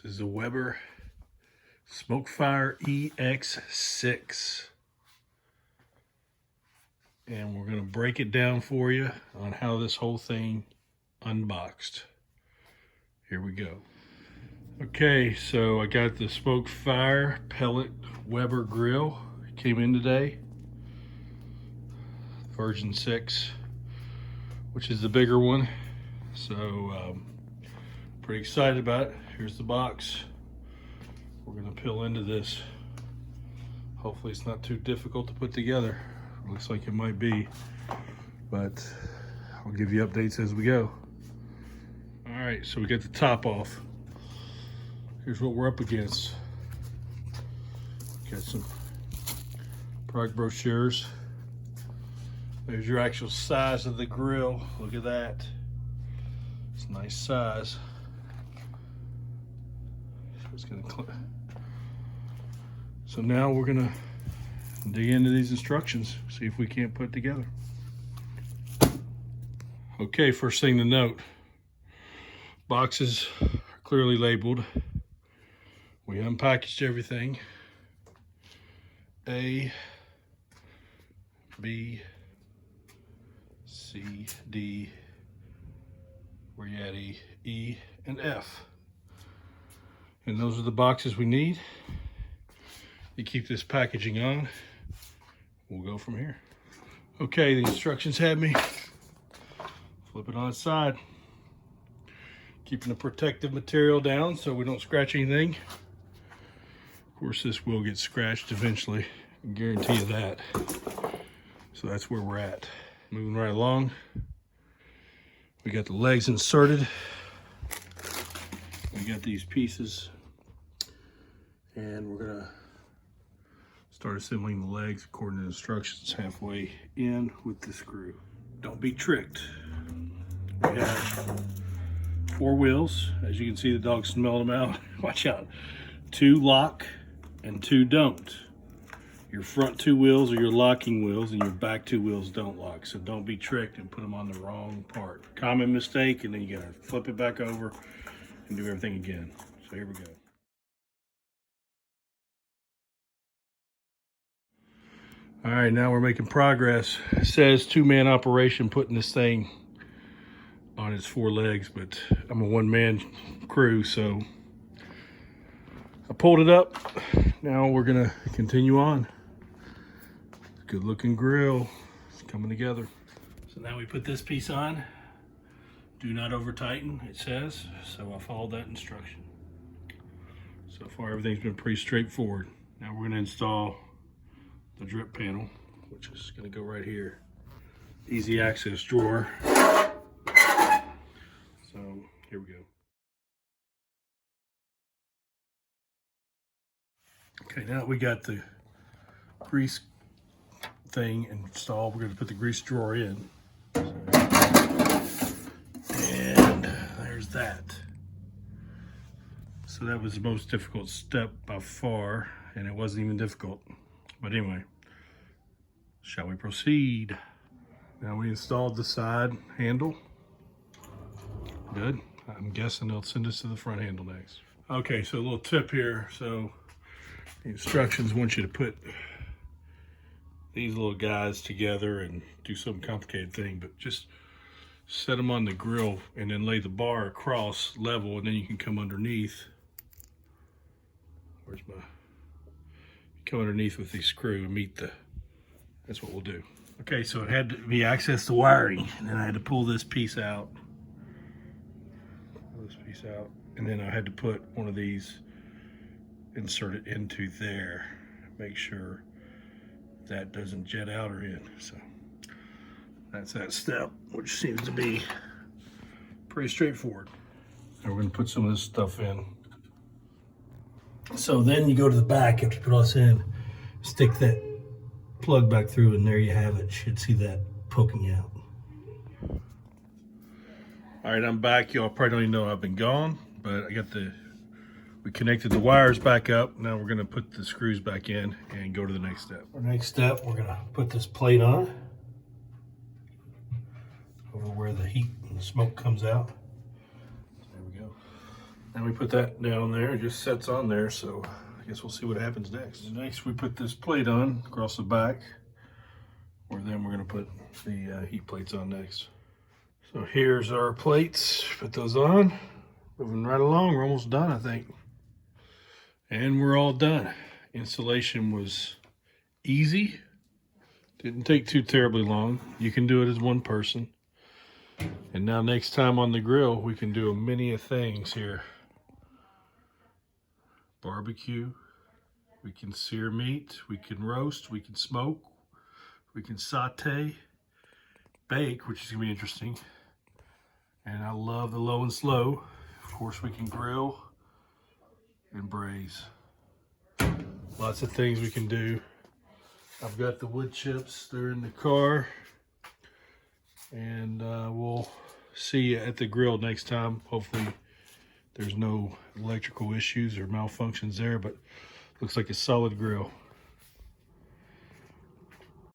is the Weber SmokeFire EX6. And we're going to break it down for you on how this whole thing unboxed. Here we go. Okay, so I got the SmokeFire pellet Weber grill. It came in today. Version 6, which is the bigger one. So pretty excited about it. Here's the box. We're gonna peel into this. Hopefully it's not too difficult to put together. Looks like it might be, but I'll give you updates as we go. All right, so we got the top off. Here's what we're up against. Got some product brochures. There's your actual size of the grill. Look at that. It's a nice size. So it's gonna clip. So now we're gonna dig into these instructions, see if we can't put it together. Okay, first thing to note, boxes are clearly labeled. We unpackaged everything. A, B, C, D, where you at E, and F. And those are the boxes we need. You keep this packaging on, we'll go from here. Okay, the instructions have me. Flip it on its side. Keeping the protective material down so we don't scratch anything. Of course, this will get scratched eventually. I guarantee you that. So that's where we're at. Moving right along. We got the legs inserted. We got these pieces. And we're gonna start assembling the legs according to the instructions halfway in with the screw. Don't be tricked. We have 4 wheels. As you can see, the dog smelled them out. Watch out. 2 lock and 2 don't. Your front 2 wheels are your locking wheels and your back 2 wheels don't lock. So don't be tricked and put them on the wrong part. Common mistake, and then you gotta flip it back over and do everything again. So here we go. All right, now we're making progress. It says 2-man operation putting this thing on its 4 legs, but I'm a 1-man crew, so I pulled it up. Now we're gonna continue on. Good looking grill. It's coming together. So now we put this piece on. Do not over tighten, it says. So I followed that instruction. So far everything's been pretty straightforward. Now we're gonna install the drip panel, which is gonna go right here. Easy access drawer. So here we go. Okay, now that we got the grease thing installed, we're going to put the grease drawer in. And there's that. So that was the most difficult step by far, and it wasn't even difficult. But anyway, shall we proceed? Now we installed the side handle. Good. I'm guessing they'll send us to the front handle next. Okay, so a little tip here. So the instructions want you to put these little guys together and do some complicated thing, but just set them on the grill and then lay the bar across level, and then you can come underneath. Where's my? Come underneath with the screw and meet the. That's what we'll do. Okay, so it had to be access to wiring, and then I had to pull this piece out. Pull this piece out, and then I had to put one of these, insert it into there. Make sure that doesn't jet out or in. So that's that step, which seems to be pretty straightforward. And we're gonna put some of this stuff in. So then you go to the back after you put all this in, stick that plug back through, and there you have it. Should see that poking out. All right, I'm back. Y'all probably don't even know I've been gone, but I got we connected the wires back up. Now we're gonna put the screws back in and go to the next step. Our next step, we're gonna put this plate on over where the heat and the smoke comes out. There we go. And we put that down there, it just sets on there, so I guess we'll see what happens next. Next we put this plate on across the back, or then we're gonna put the heat plates on next. So here's our plates, put those on. Moving right along, we're almost done, I think. And we're all done. Installation was easy. Didn't take too terribly long. You can do it as one person. And now next time on the grill, we can do a many of things here. Barbecue, we can sear meat, we can roast, we can smoke, we can saute, bake, which is gonna be interesting. And I love the low and slow. Of course, we can grill and braise. Lots of things we can do. I've got the wood chips, they're in the car. And we'll see you at the grill next time. Hopefully there's no electrical issues or malfunctions there, but looks like a solid grill.